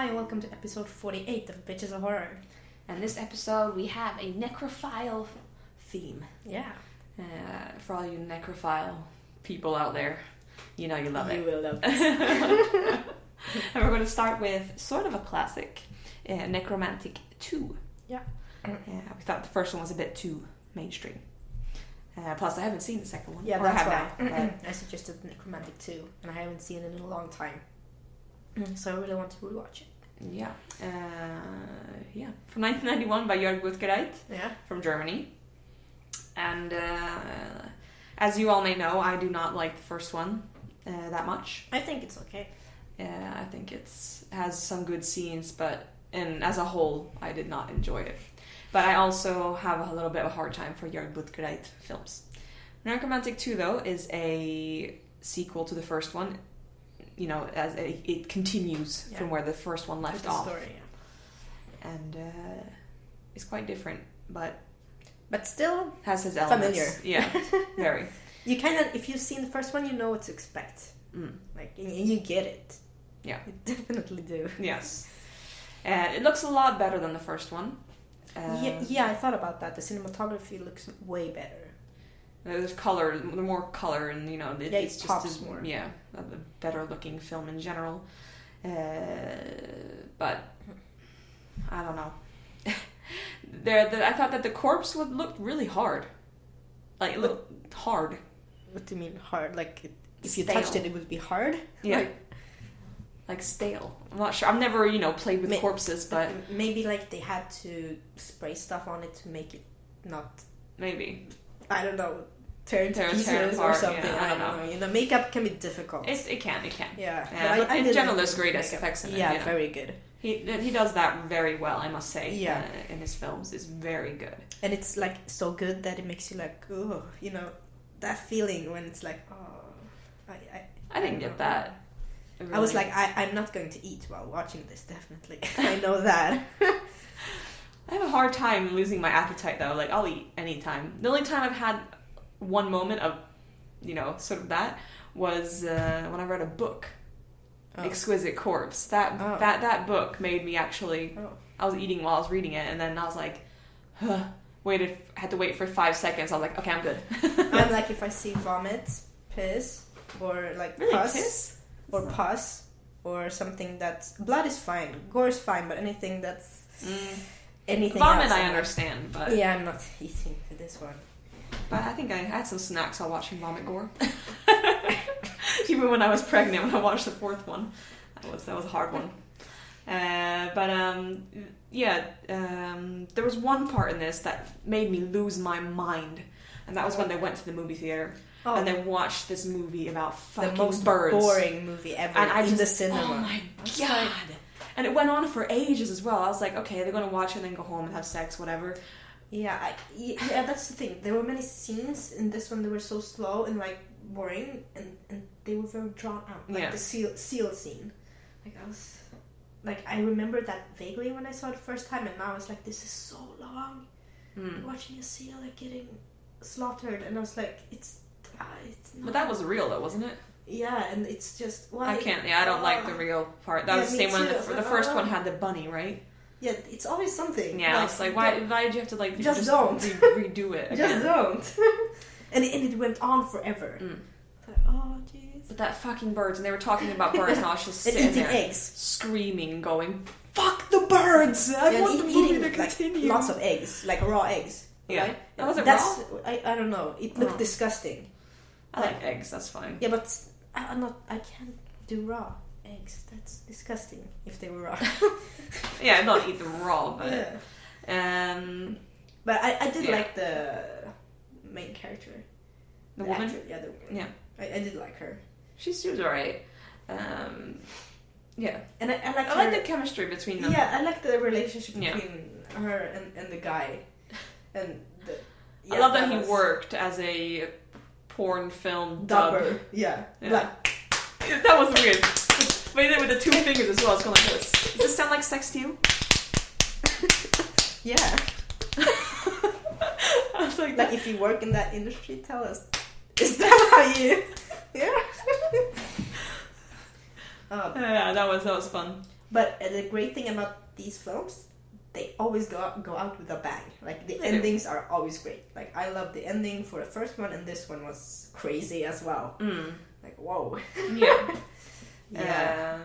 Hi and welcome to episode 48 of Bitches of Horror. And this episode we have a necrophile theme. Yeah. For all you necrophile people out there, you know you love it. You will love this. And we're going to start with sort of a classic, Necromantic 2. Yeah. We thought the first one was a bit too mainstream. Plus I haven't seen the second one. Yeah, or that's have why I suggested Necromantic 2 and I haven't seen it in a long time. So I really want to rewatch it. Yeah. From 1991 by Jörg Buttgereit. Yeah. From Germany. And as you all may know, I do not like the first one that much. I think it's okay. I think it has some good scenes, and as a whole, I did not enjoy it. But I also have a little bit of a hard time for Jörg Buttgereit films. Anecromantic 2, though, is a sequel to the first one. You know, as it continues from where the first one left off. Story, yeah. And it's quite different, but still has his elements. Familiar. Yeah, very. You kind of, if you've seen the first one, you know what to expect. Like, you get it. Yeah, you definitely do. Yes, it looks a lot better than the first one. Yeah, I thought about that. The cinematography looks way better. There's color, more color, and you know, it's just more. Yeah, a better looking film in general. But I don't know. I thought that the corpse would look really hard. Like it looked hard. What do you mean hard? Like if you stale. touched it, it would be hard? Yeah. Like stale. I'm not sure. I've never, played with corpses, but maybe like they had to spray stuff on it to make it not. Maybe. I don't know. Tear pieces or something. Yeah, I don't know. Makeup can be difficult. It can. Yeah. But in general, there's great effects in it. Yeah, very good. He does that very well, I must say. Yeah. In his films, it's very good. And it's like so good that it makes you like, oh, that feeling when it's like, oh, I didn't get that. Really. I was like, I'm not going to eat while watching this, definitely. I know that. I have a hard time losing my appetite, though. Like, I'll eat anytime. The only time I've had one moment of, sort of that was when I read a book. Oh. Exquisite Corpse. That book made me actually... Oh. I was eating while I was reading it, and then I was like, had to wait for 5 seconds. I was like, okay, I'm good. I'm like, if I see vomit, piss, or like really? Pus... Piss? Or pus, or something that's... Blood is fine, gore is fine, but anything that's... Anything vomit else, I understand, but... Yeah, I'm not eating for this one. But I think I had some snacks while watching Vomit Gore. Even when I was pregnant, when I watched the fourth one. That was a hard one. There was one part in this that made me lose my mind. And that was when they went to the movie theater. Oh. And they watched this movie about fucking birds. The most boring movie ever in the cinema. Oh my god! And it went on for ages as well. I was like, okay, they're going to watch it and then go home and have sex, whatever. Yeah, that's the thing. There were many scenes in this one that were so slow and like boring, and they were very drawn out. Like the seal scene. Like I remember that vaguely when I saw it the first time, and now I was like, this is so long. Watching a seal like getting slaughtered, and I was like, it's not. But that was real though, wasn't it? Yeah, and it's just... I can't... Yeah, I don't like the real part. That was the same one. The first one had the bunny, right? Yeah, it's always something. Yeah, it's like, why did you have to, like... Just don't. Redo it again? Just don't. and it went on forever. Like, oh, jeez. But that fucking birds, and they were talking about birds, and I was just sitting there... eggs. Screaming and going, fuck the birds! I want the movie to continue. Lots of eggs, like raw eggs. Yeah. Right? Was it raw? I don't know. It looked disgusting. I like eggs, that's fine. Yeah, but I can't do raw eggs. That's disgusting if they were raw. Yeah, I don't eat them raw, but... Yeah. But I did like the main character. The woman? Actress. Yeah, the woman. Yeah. I did like her. She was alright. Yeah. And I like the chemistry between them. Yeah, I like the relationship between her and the guy. And I love that he worked as a porn film dubber. Yeah. Like, that was weird. But he did it with the 2 fingers as well. It's going like this. Does this sound like sex to you? Yeah. I was like if you work in that industry, tell us. Is that how you... Yeah. Yeah, that was fun. But the great thing about these films, they always go out with a bang. Like the endings are always great. Like I love the ending for the first one, and this one was crazy as well. Like whoa. Yeah. Yeah.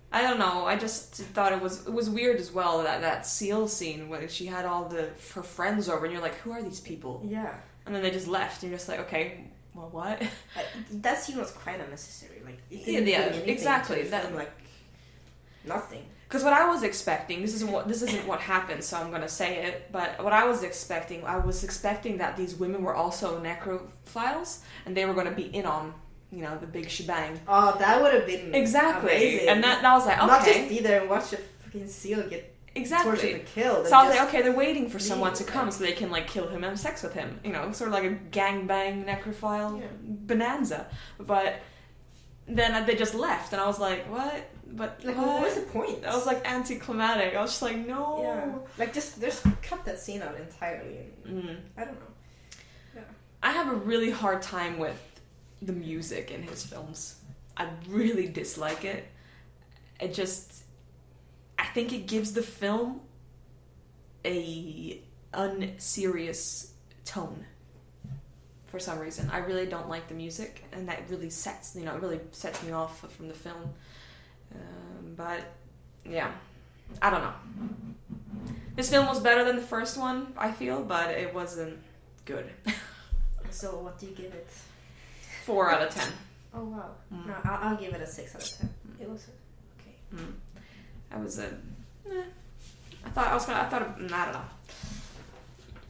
I don't know. I just thought it was weird as well that seal scene where she had all her friends over, and you're like, who are these people? Yeah. And then they just left, and you're just like, okay, well, what? That scene was quite unnecessary. Like it Yeah, didn't bring anything exactly. to the film, like nothing. Because what I was expecting, this isn't what happened, so I'm gonna say it. But what I was expecting that these women were also necrophiles, and they were gonna be in on, the big shebang. Oh, that would have been amazing. And that was like, okay, not just be there and watch a fucking seal get tortured and killed. So I was like, okay, they're waiting for someone to come so they can like kill him and have sex with him. Sort of like a gangbang necrophile bonanza. But then they just left, and I was like, what? But like, what was the point? I was like anticlimactic. I was just like, no. Yeah. Like just cut that scene out entirely. I don't know. Yeah. I have a really hard time with the music in his films. I really dislike it. I think it gives the film a unserious tone. For some reason, I really don't like the music, and that really sets me off from the film. But yeah, I don't know. This film was better than the first one, I feel, but it wasn't good. So what do you give it? 4 out of 10. Oh wow! No, I'll give it a 6 out of 10. It was okay. I was I don't know.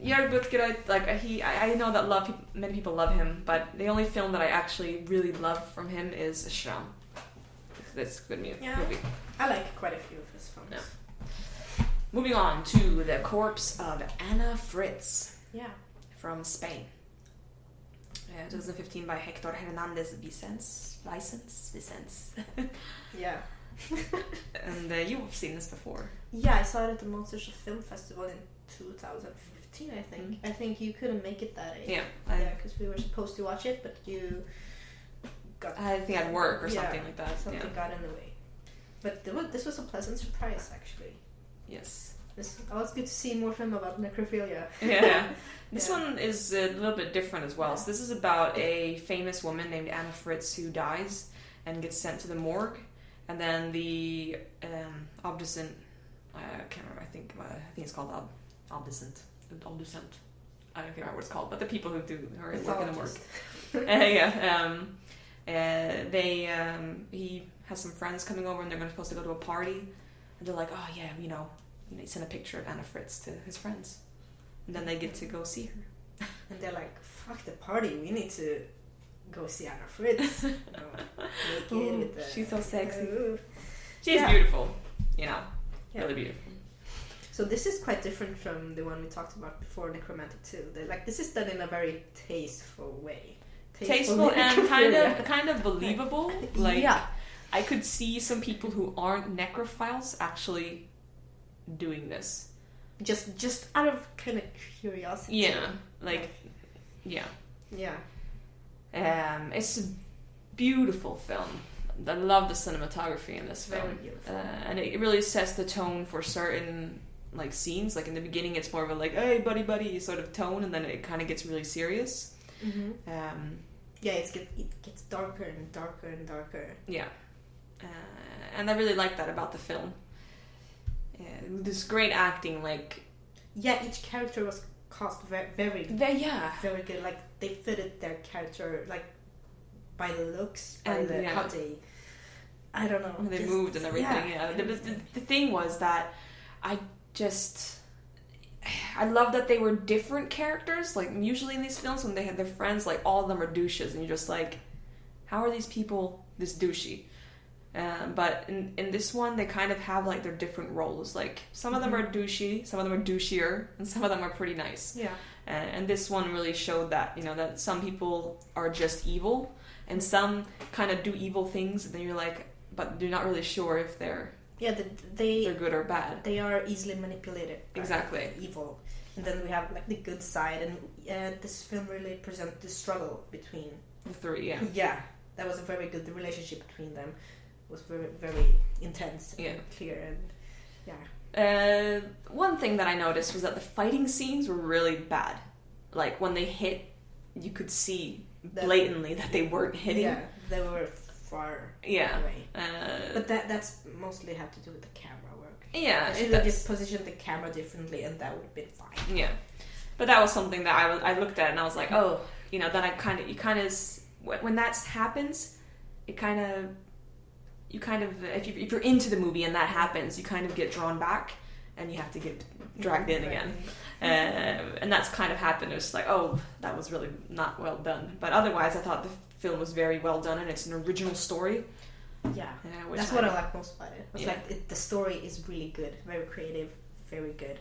Jörg Buttgereit, like I know that many people love him, but the only film that I actually really love from him is Schramm. That's good movie. Yeah, I like quite a few of his films. Yeah. Moving on to The Corpse of Anna Fritz. Yeah. From Spain. 2015 by Hector Hernandez Vicens. Yeah. And you've seen this before. Yeah, I saw it at the Monsters of Film Festival in 2015, I think. I think you couldn't make it that day. Yeah. Because we were supposed to watch it, but you got... I think I'd work or something like that. Something got in the way. But this was a pleasant surprise, actually. Yes. It's good to see more film about necrophilia. Yeah. This one is a little bit different as well. So this is about a famous woman named Anna Fritz who dies and gets sent to the morgue. And then the obducent, I can't remember, I think it's called obducent. I don't remember what it's called, but the people who work in the morgue. He has some friends coming over, and they're supposed to go to a party. And they're like, oh yeah, he sent a picture of Anna Fritz to his friends. And then they get to go see her. And they're like, fuck the party, we need to go see Anna Fritz. Naked with the... She's so sexy. She's beautiful. Really beautiful. So this is quite different from the one we talked about before, Necromantic 2. This is done in a very tasteful way. Tasteful and kind of believable. I could see some people who aren't necrophiles actually doing this. Just out of kind of curiosity. Yeah. Yeah. It's a beautiful film. I love the cinematography in this film. Very beautiful. And it really sets the tone for certain scenes. Like in the beginning, it's more of a hey buddy sort of tone, and then it kind of gets really serious. It gets darker and darker and darker. Yeah. And I really like that about the film. This great acting, each character was cast very very good. Like they fitted their character by the looks, by how they, I don't know, they moved and everything. Yeah. The thing was that I love that they were different characters. Like usually in these films when they had their friends, all of them are douches, and you're just like, how are these people this douchey? But in this one, they kind of have their different roles. Some of them are douchey, some of them are douchier, and some of them are pretty nice. Yeah. And this one really showed that, that some people are just evil, and some kind of do evil things, and then you're but you're not really sure if they're they're good or bad. They are easily manipulated. Exactly. Evil. And then we have the good side, and this film really presents the struggle between the three. Yeah. Yeah, that was a very good relationship between them. was very, very intense and clear, and one thing that I noticed was that the fighting scenes were really bad. Like when they hit, you could see blatantly that they weren't hitting. Yeah, they were far away. But that's mostly had to do with the camera work. Yeah, they should have just positioned the camera differently, and that would have been fine. Yeah, but that was something that I looked at and I was like, oh, then when that happens, if you're into the movie and that happens, you kind of get drawn back and you have to get dragged in again. And that's kind of happened. It was like, oh, that was really not well done. But otherwise, I thought the film was very well done, and it's an original story. Yeah, that's what I like most about it. It's like the story is really good, very creative, very good.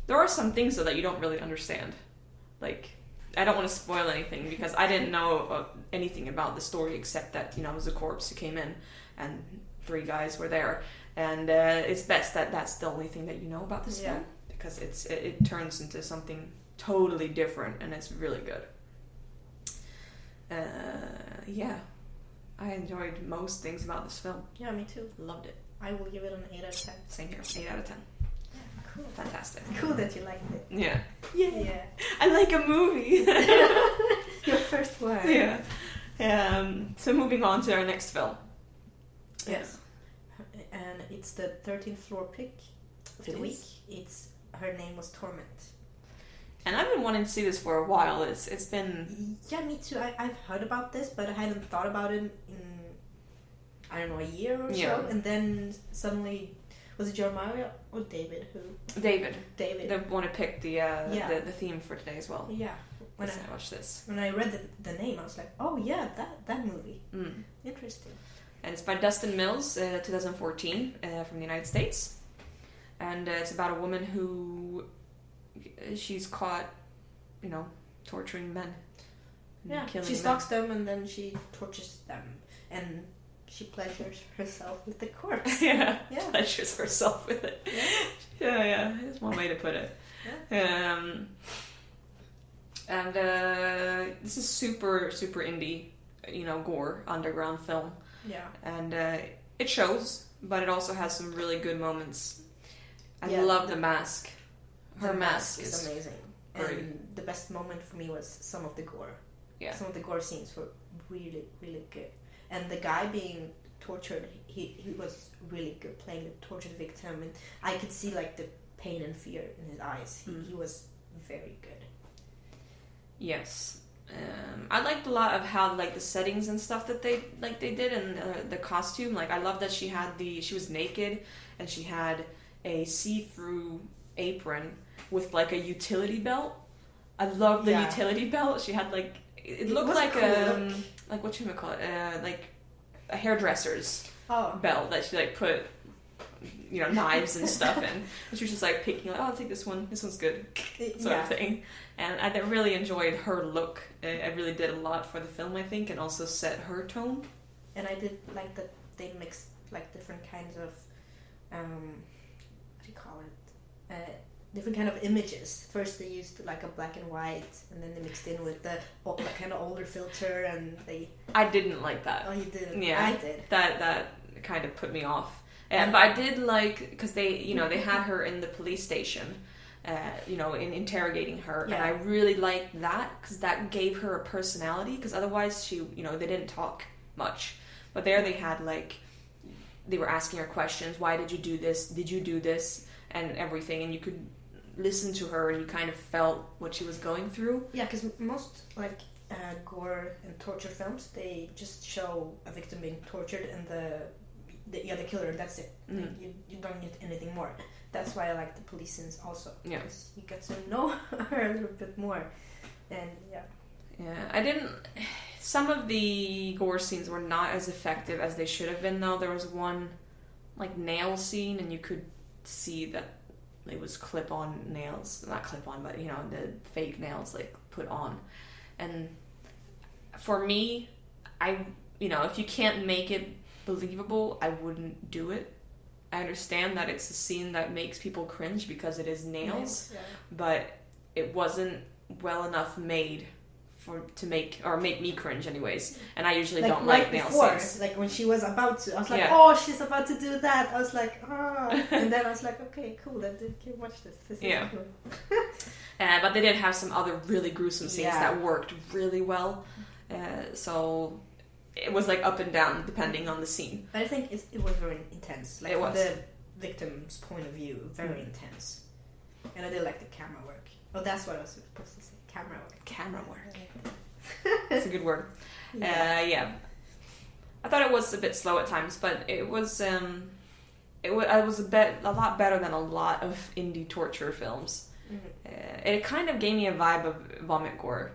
There are some things though that you don't really understand. Like, I don't want to spoil anything because I didn't know anything about the story except that it was a corpse who came in and 3 guys were there, and it's best that that's the only thing that you know about this film, because it turns into something totally different and it's really good. I enjoyed most things about this film. Yeah, me too. Loved it. I will give it an 8 out of 10. Same here. 8 out of 10. Yeah, cool. Fantastic. Cool that you liked it. Yeah. Yeah. I like a movie. Your first one. Yeah. So moving on to our next film. Yes. And it's the 13th floor pick of the week. Her name was Torment. And I've been wanting to see this for a while. It's been... Yeah, me too. I've heard about this, but I hadn't thought about it in, I don't know, a year or so. And then suddenly, was it Jeremiah or David who? David. They want to pick the theme for today as well. Yeah. When I watched this. When I read the name, I was like, oh yeah, that movie. Interesting. And it's by Dustin Mills, 2014, from the United States. And it's about a woman who... she's caught, torturing men. She stalks them and then she tortures them. And she pleasures herself with the corpse. Yeah. Pleasures herself with it. Yeah. That's one way to put it. And this is super, super indie, gore, underground film. Yeah. And it shows, but it also has some really good moments. I love the mask. Her mask is amazing. And the best moment for me was some of the gore. Yeah. Some of the gore scenes were really, really good. And the guy being tortured, he was really good playing the tortured victim. And I could see like the pain and fear in his eyes. He was very good. Yes. I liked a lot of how the settings and stuff that they did, and the costume. Like, I love that she was naked and she had a see-through apron with like a utility belt. I love the utility belt. She had it looked like a like what you call it, like a hairdresser's belt that she put knives and stuff in. And she was just picking I'll take this one. This one's good, sort of thing. And I really enjoyed her look. I really did a lot for the film, I think, and also set her tone. And I did like that they mixed different kinds of what do you call it? Different kind of images. First they used a black and white, and then they mixed in with the kind of older filter, and they... I didn't like that. Oh, you didn't? Yeah. I did. That kind of put me off. But I did because they had her in the police station, in interrogating her, and I really liked that, because that gave her a personality, because otherwise she, they didn't talk much. But there they had, they were asking her questions. Why did you do this? Did you do this? And everything, and you could listen to her and you kind of felt what she was going through. Yeah, because most gore and torture films, they just show a victim being tortured and the killer, that's it. You don't need anything more. That's why I like the police scenes also. Yeah, because you get to know her a little bit more. And I didn't... Some of the gore scenes were not as effective as they should have been, though. There was one nail scene, and you could see that it was clip-on nails, not clip-on, but the fake nails put on. And for me, if you can't make it believable, I wouldn't do it. I understand that it's a scene that makes people cringe because it is nails, but it wasn't well enough made to make me cringe anyways, and I usually like, don't right like nail before, scenes. like when she was about to, I was like, Yeah. oh, she's about to do that. I was like, oh, and then I was like, okay, cool. Then can you watch this? This is cool. But they did have some other really gruesome scenes that worked really well. So it was like up and down depending on the scene. But I think it was very intense. Like from the victim's point of view, very intense. And I did like the camera work. Oh, that's what I was supposed to say. Camera work. Camera work. That's a good word. Yeah. I thought it was a bit slow at times, but it was a lot better than a lot of indie torture films. Mm-hmm. It kind of gave me a vibe of vomit gore.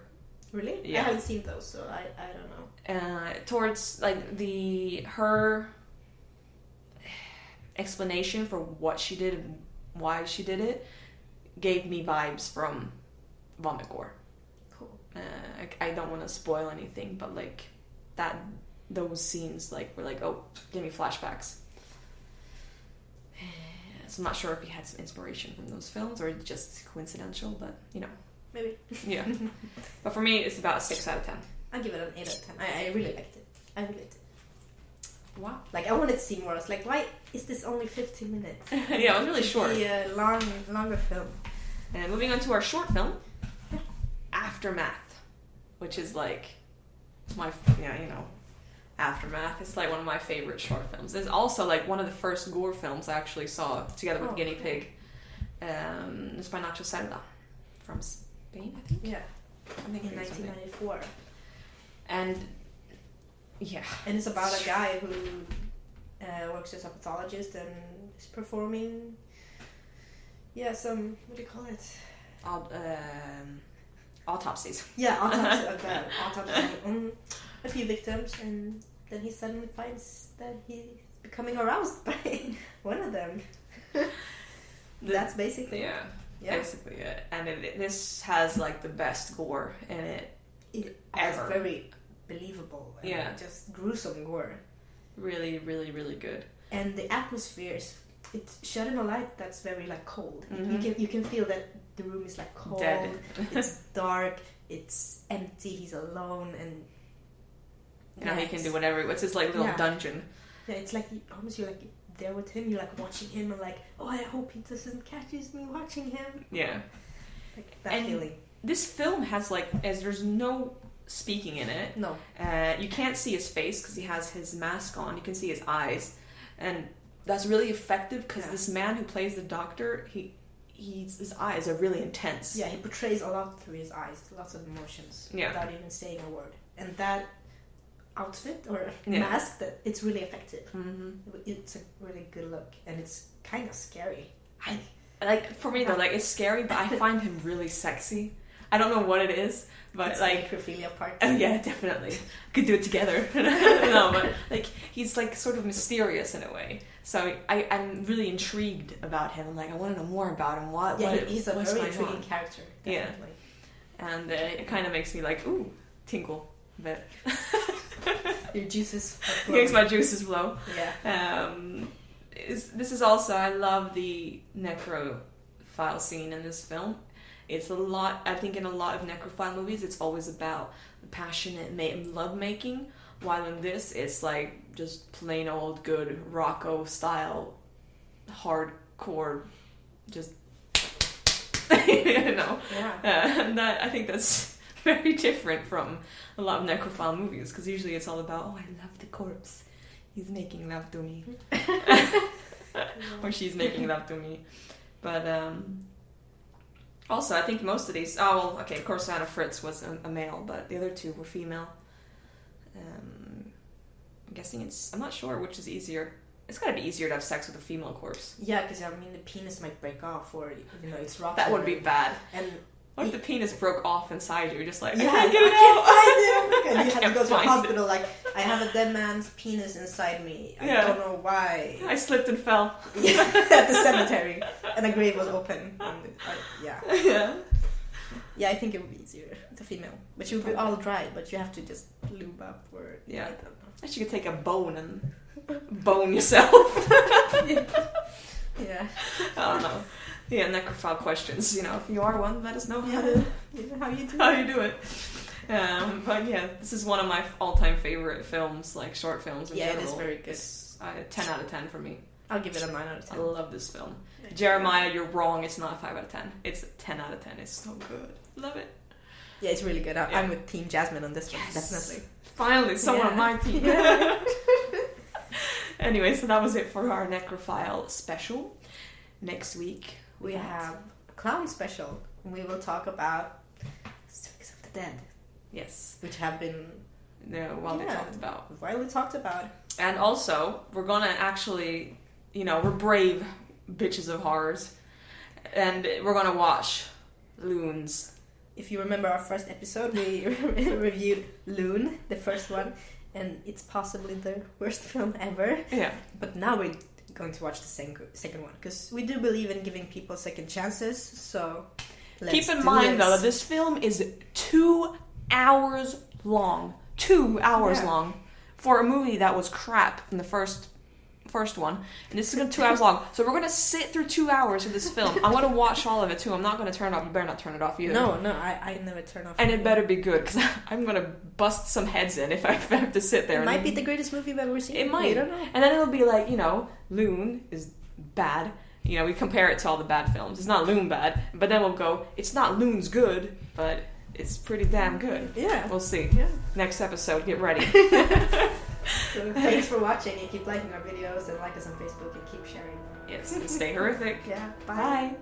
Really? Yeah. I haven't seen those, so I don't know. Towards like her explanation for what she did and why she did it gave me vibes from vomit gore. Cool. I don't want to spoil anything, but like those scenes like were like, oh, give me flashbacks. So I'm not sure if he had some inspiration from those films or just coincidental, but you know. Maybe. Yeah. But for me, it's about a 6 out of 10. I'll give it an 8 out of 10. I really liked it. I really liked it. Wow. Like, I wanted to see more. I was like, why is this only 15 minutes? Yeah, it was really short. It should be a longer film. And moving on to our short film, Aftermath, which is like Aftermath. It's like one of my favorite short films. It's also like one of the first gore films I actually saw together with Guinea Pig. It's by Nacho Cerda from Spain, I think. Yeah. I think in 1994. And yeah. And it's about a guy who works as a pathologist and is performing some, what do you call it? Autopsies. Yeah, autopsies on a few victims, and then he suddenly finds that he's becoming aroused by one of them. That's basically yeah. Basically it. And this has like the best gore in it ever. It's very believable. And just gruesome gore. Really, really, really good. And the atmosphere it's shot in a light that's very like cold. Mm-hmm. You can feel that the room is like cold. Dead. It's dark. It's empty. He's alone, and he can do whatever. What's his like little dungeon? Yeah, it's like almost you're like there with him. You're like watching him, and like, oh, I hope he doesn't catches me watching him. Yeah, like that feeling. This film has there's no speaking in it. No, you can't see his face because he has his mask on. You can see his eyes, and that's really effective because this man who plays the doctor, his eyes are really intense. Yeah, he portrays a lot through his eyes, lots of emotions, without even saying a word. And that outfit or mask, it's really effective. Mm-hmm. It's a really good look, and it's kind of scary. For me though, it's scary, but I find him really sexy. I don't know what it is, but it's necrophilia part. Yeah, definitely. Could do it together. No, but he's sort of mysterious in a way. So I'm really intrigued about him. I want to know more about him. He's a very intriguing character. Definitely. Yeah, and it kind of makes me ooh, tinkle a bit. Your juices flow. Makes my juices flow. Yeah. This is also, I love the necrophile scene in this film. It's a lot, I think in a lot of necrophile movies, it's always about passionate love making, while in this, it's just plain old good Rocco style, hardcore, just, Yeah. And I think that's very different from a lot of necrophile movies, because usually it's all about, oh, I love the corpse. He's making love to me. Or she's making love to me. But, also, I think most of these... Oh, well, okay, of course, Anna Fritz was a male, but the other two were female. I'm guessing I'm not sure which is easier. It's gotta be easier to have sex with a female corpse. Yeah, because, the penis might break off, or, it's rotten. That would be bad. And what if the penis broke off inside you? You're just I can't get it out! And you have to go to a hospital, I have a dead man's penis inside me. I don't know why. I slipped and fell. Yeah, at the cemetery. And the grave was open. Yeah, I think it would be easier. It's a female. But she would be all dry, but you have to just lube up or... Yeah. I don't know. I should take a bone and bone yourself. Yeah. I don't know. Yeah, necrophile questions. If you are one, let us know how you do it. But yeah, this is one of my all-time favorite films, like short films in general. It is very good. It's 10 out of 10 for me. I'll give it a 9 out of 10. I love this film. Jeremiah, you're wrong. It's not a 5 out of 10. It's a 10 out of 10. It's so good. Love it. Yeah, it's really good. I'm with Team Jasmine on this one. Definitely. Finally, someone on my team. Yeah. Anyway, so that was it for our Necrophile special. Next week, we have a clown special. We will talk about Stories of the Dead. Yes. Which have been widely talked about. Widely talked about. And also, we're gonna actually, we're brave bitches of horrors. And we're gonna watch Loons. If you remember our first episode, we reviewed Loon, the first one. And it's possibly the worst film ever. Yeah. But now we're going to watch the second one. Because we do believe in giving people second chances. So keep in mind, though, that this film is 2 hours long. 2 hours long. For a movie that was crap from the first one. And this is going to be 2 hours long. So we're going to sit through 2 hours of this film. I'm going to watch all of it, too. I'm not going to turn it off. You better not turn it off either. No, I never turn off. And it better be good, because I'm going to bust some heads in if I have to sit there. It might be the greatest movie we've ever seen. It might. We don't know. And then it'll be like, Loon is bad. We compare it to all the bad films. It's not Loon bad. But then we'll go, it's not Loon's good, but it's pretty damn good. Yeah. We'll see. Yeah. Next episode, get ready. So thanks for watching, and keep liking our videos and like us on Facebook and keep sharing. Yes, and stay horrific. Yeah. Bye.